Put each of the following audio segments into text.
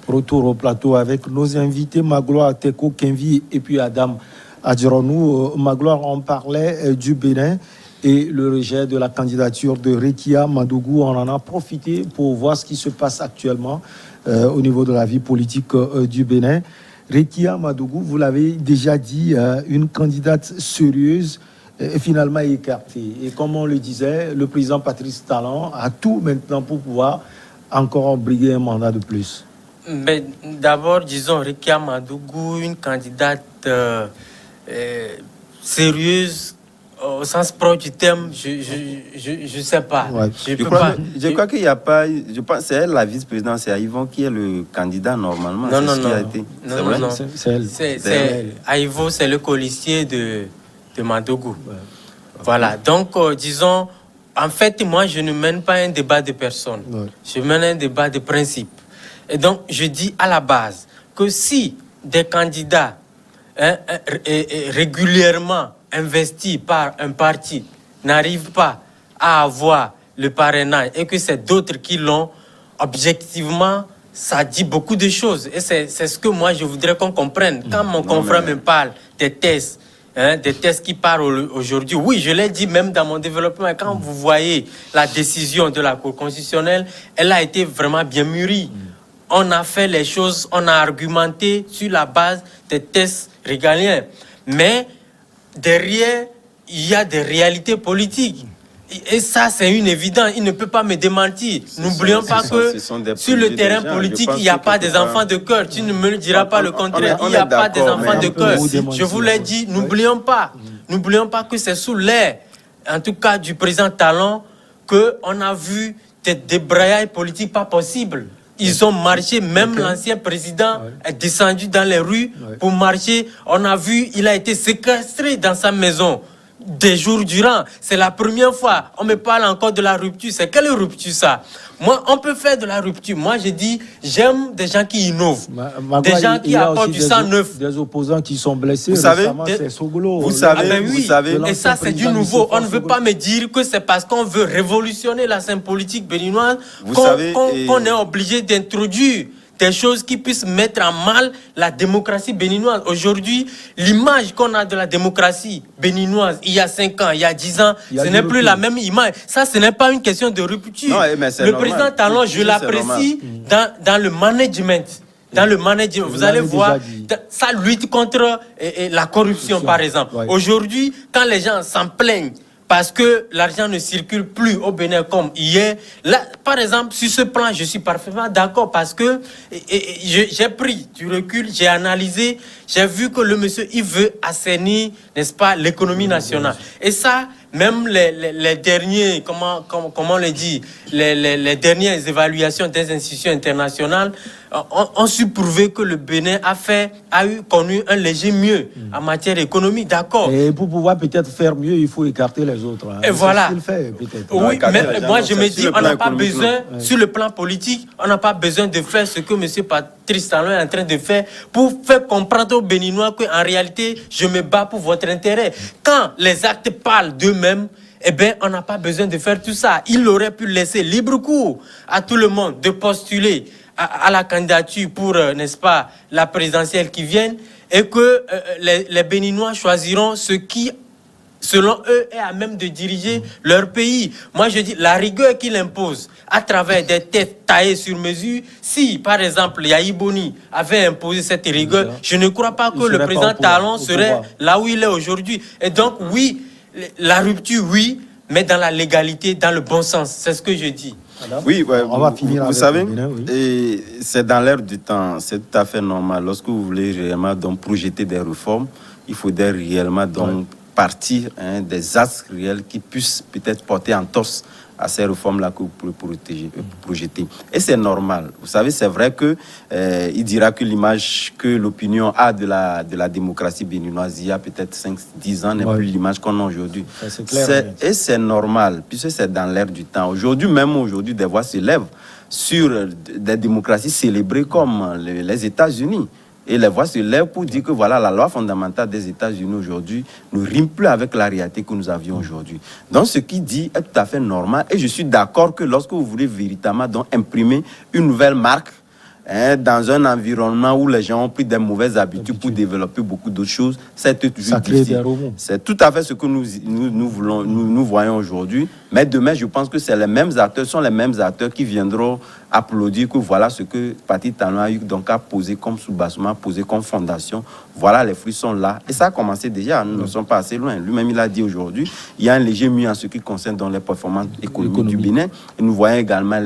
Retour au plateau avec nos invités Magloire Teko Kenvi et puis Adam Adjiranou. Magloire, on parlait du Bénin et le rejet de la candidature de Rekia Madougou. On en a profité pour voir ce qui se passe actuellement au niveau de la vie politique du Bénin. Rekia Madougou, vous l'avez déjà dit, une candidate sérieuse finalement écartée. Et comme on le disait, le président Patrice Talon a tout maintenant pour pouvoir encore briguer un mandat de plus. Mais d'abord, disons, Rekia Madougou, une candidate sérieuse, au sens propre du terme, je sais pas. Ouais. Je crois qu'il n'y a pas... Je pense que c'est elle, la vice-présidente, c'est Aïvon qui est le candidat normalement. Non. C'est elle. C'est Aïvon, c'est le colistier de Madougou. Ouais. Voilà, donc disons, en fait, moi, je ne mène pas un débat de personnes. Ouais. Je mène un débat de principe. Et donc, je dis à la base que si des candidats régulièrement investis par un parti n'arrivent pas à avoir le parrainage et que c'est d'autres qui l'ont, objectivement, ça dit beaucoup de choses. Et c'est ce que moi, je voudrais qu'on comprenne. Quand mon confrère me parle des tests, des tests qui parlent aujourd'hui, oui, je l'ai dit même dans mon développement, quand vous voyez la décision de la Cour constitutionnelle, elle a été vraiment bien mûrie. On a fait les choses, on a argumenté sur la base des tests régaliens. Mais derrière, il y a des réalités politiques. Et ça, c'est une évidence. Il ne peut pas me démentir. N'oublions pas que sur le terrain politique, il n'y a pas des enfants de cœur. Tu ne me diras pas le contraire. Il n'y a pas des enfants de cœur. Je vous l'ai dit, n'oublions pas. N'oublions pas que c'est sous l'ère, en tout cas du président Talon, qu'on a vu des débrayages politiques pas possibles. Ils ont marché, même l'ancien président est descendu dans les rues pour marcher. On a vu, il a été séquestré dans sa maison des jours durant. C'est la première fois. On me parle encore de la rupture. C'est quelle rupture ça? Moi, on peut faire de la rupture. Moi, je dis, j'aime des gens qui innovent. Des gens qui apportent du sang neuf. Des opposants qui sont blessés. Vous savez, vous savez. Et ça, c'est du nouveau. On ne veut pas me dire que c'est parce qu'on veut révolutionner la scène politique béninoise qu'on est obligé d'introduire des choses qui puissent mettre en mal la démocratie béninoise. Aujourd'hui, l'image qu'on a de la démocratie béninoise, il y a 5 ans, il y a 10 ans, ce n'est plus la même image. Ça, ce n'est pas une question de rupture. Non, le président Talon, je l'apprécie dans le management. Dans le management, vous allez voir, ça lutte contre la corruption, par exemple. Ouais. Aujourd'hui, quand les gens s'en plaignent, parce que l'argent ne circule plus au Bénin comme hier. Là, par exemple, sur ce plan, je suis parfaitement d'accord parce que j'ai pris du recul, j'ai analysé, j'ai vu que le monsieur, il veut assainir, n'est-ce pas, l'économie nationale. Et ça, même les derniers, comment on le dit, les dernières évaluations des institutions internationales ont su prouver que le Bénin a connu un léger mieux en matière économique, d'accord. Et pour pouvoir peut-être faire mieux, il faut écarter les autres. Et voilà. C'est ce qu'il fait, peut-être. Oui, mais moi je me dis, on n'a pas besoin, sur le plan politique, on n'a pas besoin de faire ce que M. Patrice Talon est en train de faire pour faire comprendre aux Béninois qu'en réalité, je me bats pour votre intérêt. Quand les actes parlent d'eux-mêmes, eh bien, on n'a pas besoin de faire tout ça. Il aurait pu laisser libre cours à tout le monde de postuler à la candidature pour, n'est-ce pas, la présidentielle qui vient, et que les Béninois choisiront ce qui, selon eux, est à même de diriger leur pays. Moi, je dis, la rigueur qu'il impose à travers des têtes taillées sur mesure, si, par exemple, Yahi Boni avait imposé cette rigueur, je ne crois pas que le président Talon serait là où il est aujourd'hui. Et donc, oui, la rupture, oui, mais dans la légalité, dans le bon sens. C'est ce que je dis. Oui, on va finir. Vous savez, et c'est dans l'air du temps, c'est tout à fait normal. Lorsque vous voulez réellement donc projeter des réformes, il faudrait réellement donc partir des axes réels qui puissent peut-être porter en torse à ces réformes-là que vous pouvez projeter. Et c'est normal. Vous savez, c'est vrai que il dira que l'image que l'opinion a de la démocratie béninoise il y a peut-être 5-10 ans n'est plus l'image qu'on a aujourd'hui. Et c'est normal, puisque c'est dans l'air du temps. Aujourd'hui, des voix se lèvent sur des démocraties célébrées comme les États-Unis. Et les voix se lèvent pour dire que voilà, la loi fondamentale des États-Unis aujourd'hui ne rime plus avec la réalité que nous avions aujourd'hui. Donc, ce qui dit est tout à fait normal. Et je suis d'accord que lorsque vous voulez véritablement donc imprimer une nouvelle marque, dans un environnement où les gens ont pris des mauvaises habitudes pour développer beaucoup d'autres choses, c'est toujours difficile. C'est tout à fait ce que nous voyons aujourd'hui. Mais demain, je pense que c'est les mêmes acteurs, sont les mêmes acteurs qui viendront applaudir que voilà ce que Patrice Talon a eu donc à poser comme soubassement, poser comme fondation. Voilà, les fruits sont là. Et ça a commencé déjà, nous ne sommes pas assez loin. Lui-même, il a dit aujourd'hui, il y a un léger mieux en ce qui concerne dans les performances économiques du Bénin. Et nous voyons également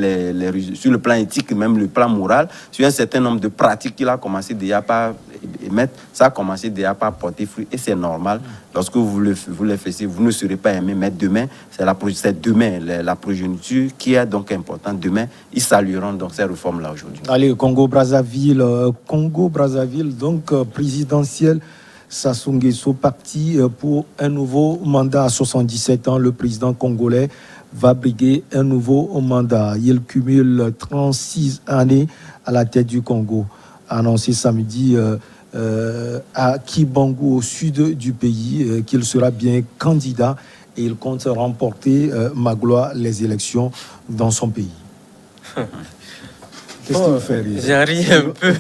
sur le plan éthique, même le plan moral, sur un certain nombre de pratiques qu'il a commencé déjà par émettre, ça a commencé déjà par porter fruit. Et c'est normal. Lorsque vous le faites, vous ne serez pas aimé. Mais demain, c'est demain la progéniture qui est donc importante. Demain, ils salueront donc ces réformes-là aujourd'hui. Allez, Congo-Brazzaville, donc présidentiel. Sassou Nguesso parti pour un nouveau mandat à 77 ans. Le président congolais va briguer un nouveau mandat. Il cumule 36 années à la tête du Congo. Annoncé samedi à Kibangu, au sud du pays, qu'il sera bien candidat et il compte remporter Magloire les élections dans son pays. Qu'est-ce qui vous fait rire? J'en ris un peu.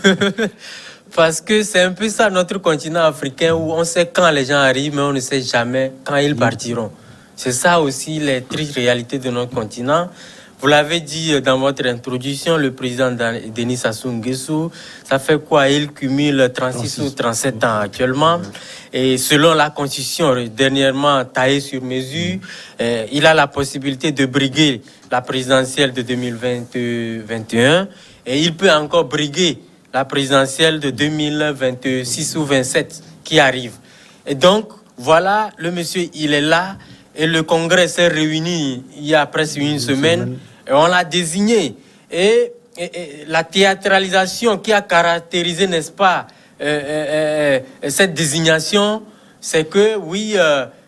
Parce que c'est un peu ça notre continent africain où on sait quand les gens arrivent, mais on ne sait jamais quand ils partiront. C'est ça aussi les tristes réalités de notre continent. Vous l'avez dit dans votre introduction, le président Denis Sassou Nguesso, ça fait quoi? Il cumule 36 ou 37 ans actuellement. Et selon la Constitution, dernièrement taillée sur mesure, il a la possibilité de briguer la présidentielle de 2021 et il peut encore briguer la présidentielle de 2026 ou 27 qui arrive. Et donc, voilà, le monsieur, il est là. Et le Congrès s'est réuni il y a presque une semaine et on l'a désigné. Et la théâtralisation qui a caractérisé, n'est-ce pas, cette désignation, c'est que, oui,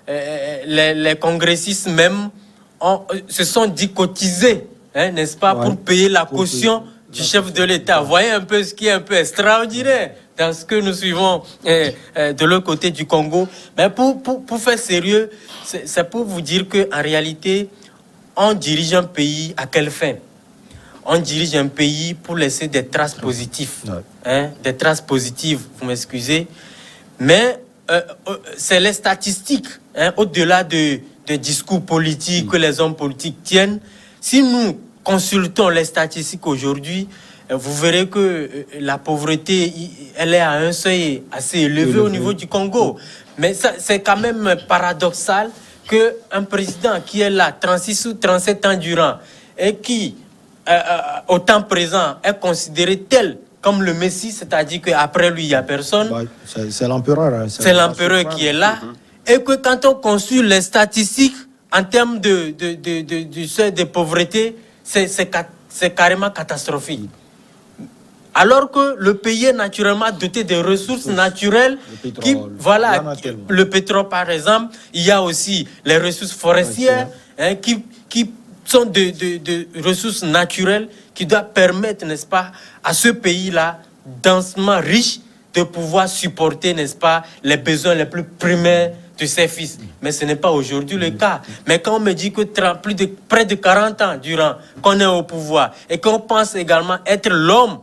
les congressistes même se sont dit cotisés, n'est-ce pas, pour payer la caution du chef de l'État. Vous voyez un peu ce qui est un peu extraordinaire dans ce que nous suivons de l'autre côté du Congo. Mais pour faire sérieux, c'est pour vous dire qu'en réalité, on dirige un pays à quelle fin? On dirige un pays pour laisser des traces positives. Des traces positives, vous m'excusez. Mais c'est les statistiques, au-delà des discours politiques que les hommes politiques tiennent. Si nous consultons les statistiques aujourd'hui, vous verrez que la pauvreté, elle est à un seuil assez élevé au niveau du Congo. Mais c'est quand même paradoxal qu'un président qui est là 36 ou 37 ans durant et qui, au temps présent, est considéré tel comme le Messie, c'est-à-dire qu'après lui, il n'y a personne. C'est l'empereur. C'est l'empereur qui est là. Et que quand on consulte les statistiques en termes de seuil de pauvreté, c'est carrément catastrophique. Alors que le pays est naturellement doté de ressources naturelles, le pétrole par exemple, il y a aussi les ressources forestières qui sont de ressources naturelles qui doivent permettre, n'est-ce pas, à ce pays-là, densément riche, de pouvoir supporter, n'est-ce pas, les besoins les plus primaires de ses fils. Mais ce n'est pas aujourd'hui le cas. Mais quand on me dit que près de 40 ans durant qu'on est au pouvoir et qu'on pense également être l'homme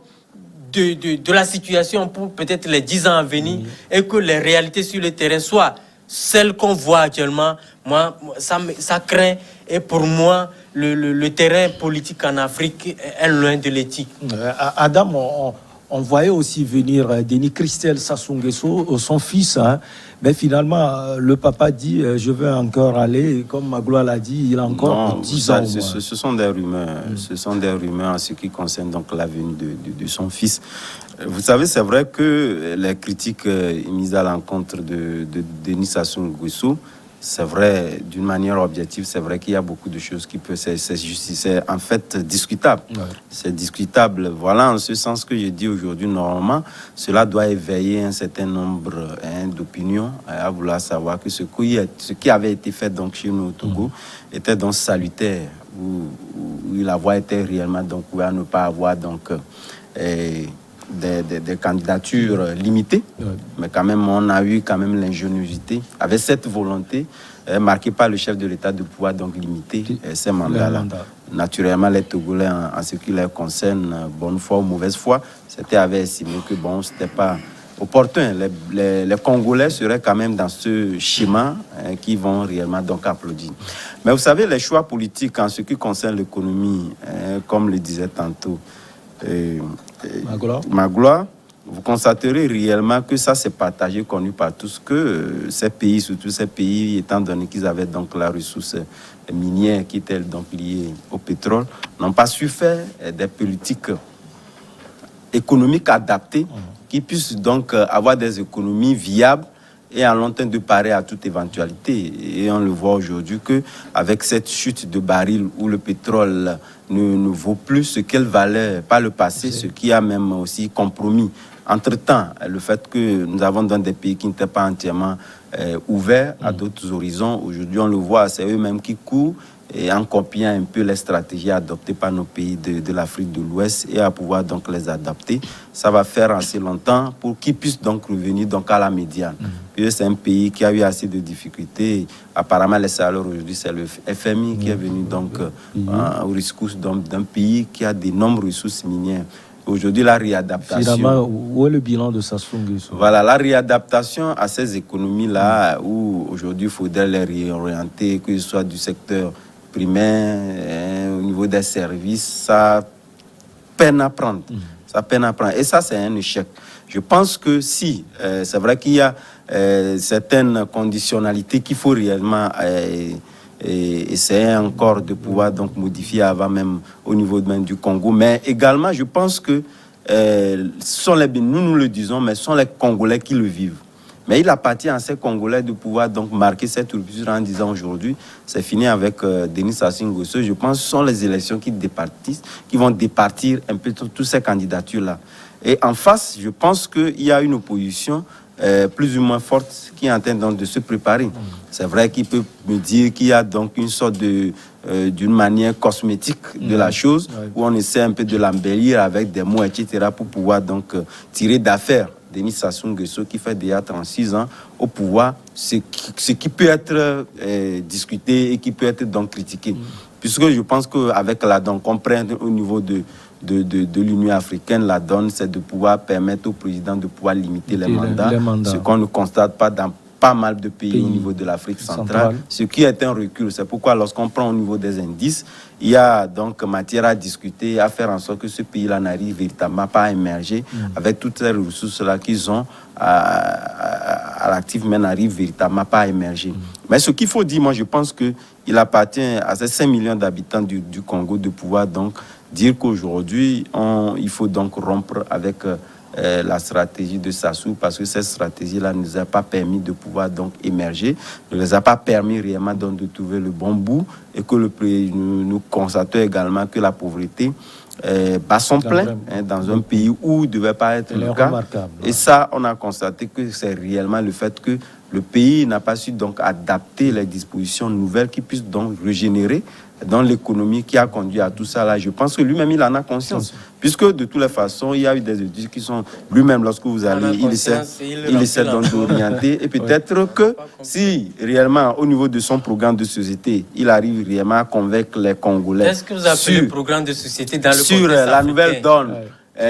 de la situation pour peut-être les 10 ans à venir et que les réalités sur le terrain soient celles qu'on voit actuellement, moi, ça craint. Et pour moi, le terrain politique en Afrique est loin de l'éthique. Adam, on voyait aussi venir Denis Christel Sassou Nguesso, son fils, mais finalement, le papa dit je veux encore aller, et comme Magloire l'a dit, il a encore 10 ans. Ce sont des rumeurs. Ce sont des rumeurs en ce qui concerne donc l'avenir de son fils. Vous savez, c'est vrai que les critiques mises à l'encontre de Denis Sassou Nguesso, c'est vrai, d'une manière objective, c'est vrai qu'il y a beaucoup de choses qui peuvent... C'est en fait discutable. C'est discutable. Voilà, en ce sens que je dis aujourd'hui, normalement, cela doit éveiller un certain nombre d'opinions à vouloir savoir que ce qui avait été fait donc, chez nous au Togo était donc salutaire, où la voie était réellement donc, à ne pas avoir donc... Des candidatures limitées, mais quand même on a eu quand même l'ingéniosité avec cette volonté marquée par le chef de l'État de pouvoir donc limiter ces mandats-là. naturellement, les Togolais, en ce qui les concerne, bonne foi ou mauvaise foi, avaient estimé que bon, c'était pas opportun. Les Congolais seraient quand même dans ce schéma qui vont réellement donc applaudir. Mais vous savez, les choix politiques en ce qui concerne l'économie, comme le disait tantôt Magloire, vous constaterez réellement que ça c'est partagé, connu par tous, que ces pays, surtout ces pays, étant donné qu'ils avaient donc la ressource minière qui était donc liée au pétrole, n'ont pas su faire des politiques économiques adaptées qui puissent donc avoir des économies viables et en long terme de parer à toute éventualité. Et on le voit aujourd'hui qu'avec cette chute de barils où le pétrole ne vaut plus ce qu'elle valait par le passé, ce qui a même aussi compromis. Entre-temps, le fait que nous avons dans des pays qui n'étaient pas entièrement ouverts à d'autres horizons, aujourd'hui on le voit, c'est eux-mêmes qui courent et en copiant un peu les stratégies adoptées par nos pays de l'Afrique de l'Ouest et à pouvoir donc les adapter. Ça va faire assez longtemps pour qu'ils puissent donc revenir donc à la médiane. Puis c'est un pays qui a eu assez de difficultés. Apparemment, les salaires aujourd'hui, c'est le FMI qui est venu donc au rescousse d'un pays qui a d'énormes ressources minières. Aujourd'hui, la réadaptation... Finalement, où est le bilan de Sassou Nguesso? Voilà, la réadaptation à ces économies-là, où aujourd'hui, il faudrait les réorienter, que ce soit du secteur primaire, au niveau des services, ça peine à prendre. Ça peine à prendre. Et ça, c'est un échec. Je pense que si, c'est vrai qu'il y a certaines conditionnalités qu'il faut réellement... essayer encore de pouvoir donc modifier avant même au niveau même du Congo. Mais également, je pense que nous le disons, mais ce sont les Congolais qui le vivent. Mais il appartient à ces Congolais de pouvoir donc marquer cette rupture en disant aujourd'hui, c'est fini avec Denis Sassou Nguesso. Je pense que ce sont les élections qui vont départir un peu toutes ces candidatures-là. Et en face, je pense qu'il y a une opposition plus ou moins forte qui est en train donc de se préparer. C'est vrai qu'il peut me dire qu'il y a donc une sorte d'une manière cosmétique de la chose, où on essaie un peu de l'embellir avec des mots, etc., pour pouvoir donc tirer d'affaire Denis Sassou Nguesso, qui fait déjà 36 ans au pouvoir, ce qui peut être discuté et qui peut être donc critiqué. Puisque je pense qu'avec la donne qu'on prenne au niveau de l'Union africaine, la donne, c'est de pouvoir permettre au président de pouvoir limiter les mandats. Ce qu'on ne constate pas dans pas mal de pays au niveau de l'Afrique centrale, ce qui est un recul. C'est pourquoi lorsqu'on prend au niveau des indices, il y a donc matière à discuter, à faire en sorte que ce pays-là n'arrive véritablement pas à émerger avec toutes les ressources-là qu'ils ont à l'actif, mais n'arrive véritablement pas à émerger. Mais ce qu'il faut dire, moi je pense qu'il appartient à ces 5 millions d'habitants du Congo de pouvoir donc dire qu'aujourd'hui, il faut donc rompre avec la stratégie de Sassou, parce que cette stratégie-là ne nous a pas permis de pouvoir donc émerger, ne nous a pas permis réellement donc de trouver le bon bout, et que nous constatons également que la pauvreté bat son plein dans un pays où il ne devait pas être le cas. Et ça, on a constaté que c'est réellement le fait que le pays n'a pas su donc adapter les dispositions nouvelles qui puissent donc régénérer dans l'économie qui a conduit à tout ça là. Je pense que lui-même il en a conscience, puisque de toutes les façons il y a eu des études qui sont lui-même, lorsque vous allez, il essaie donc d'orienter, et peut-être que si réellement au niveau de son programme de société il arrive réellement à convaincre les Congolais. Est-ce que vous appelez le programme de société dans le sur la nouvelle donne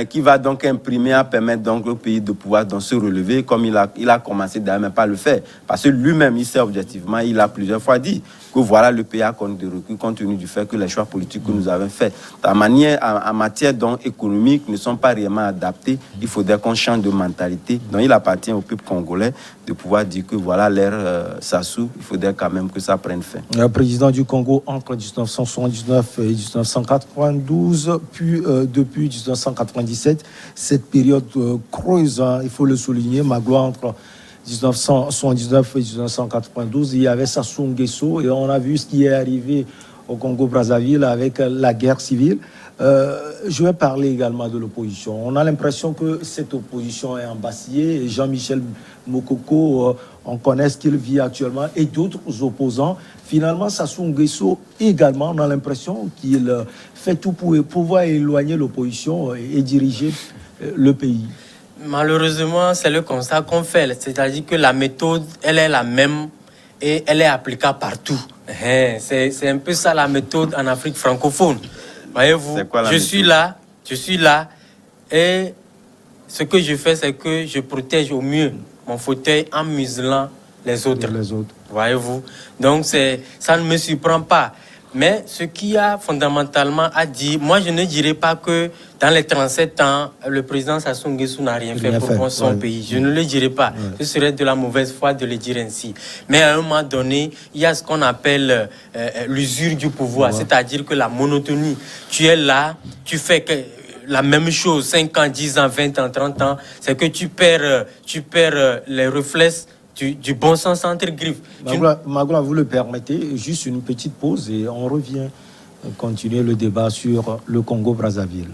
qui va donc imprimer à permettre donc au pays de pouvoir donc se relever, comme il a commencé d'ailleurs même pas le faire, parce que lui-même il sait objectivement, il a plusieurs fois dit que voilà, le pays a connu de recul compte tenu du fait que les choix politiques que nous avons faits en matière donc économique ne sont pas réellement adaptés. Il faudrait qu'on change de mentalité. Donc il appartient au peuple congolais de pouvoir dire que voilà, l'ère Sassou, il faudrait quand même que ça prenne fin. Le président du Congo entre 1979 et 1992, puis depuis 1997, cette période creuse, il faut le souligner, Magloire, entre 1979 et 1992, il y avait Sassou Nguesso, et on a vu ce qui est arrivé au Congo-Brazzaville avec la guerre civile. Je vais parler également de l'opposition. On a l'impression que cette opposition est embastillée, et Jean-Michel Mokoko, on connaît ce qu'il vit actuellement, et d'autres opposants. Finalement, Sassou Nguesso également, on a l'impression qu'il fait tout pour pouvoir éloigner l'opposition et diriger le pays. Malheureusement, c'est le constat qu'on fait. C'est-à-dire que la méthode, elle est la même et elle est applicable partout. C'est un peu ça la méthode en Afrique francophone. Voyez-vous, je suis là, et ce que je fais, c'est que je protège au mieux mon fauteuil en muselant les autres. Voyez-vous, donc ça ne me surprend pas. Mais ce qu'il y a fondamentalement à dire, moi je ne dirais pas que dans les 37 ans, le président Sassou Nguesso n'a rien fait pour son pays. Je ne le dirais pas. Ce serait de la mauvaise foi de le dire ainsi. Mais à un moment donné, il y a ce qu'on appelle l'usure du pouvoir, c'est-à-dire que la monotonie. Tu es là, tu fais la même chose 5 ans, 10 ans, 20 ans, 30 ans, c'est que tu perds les réflexes du bon sens entre griffes. Magloire, vous le permettez, juste une petite pause et on revient continuer le débat sur le Congo-Brazzaville.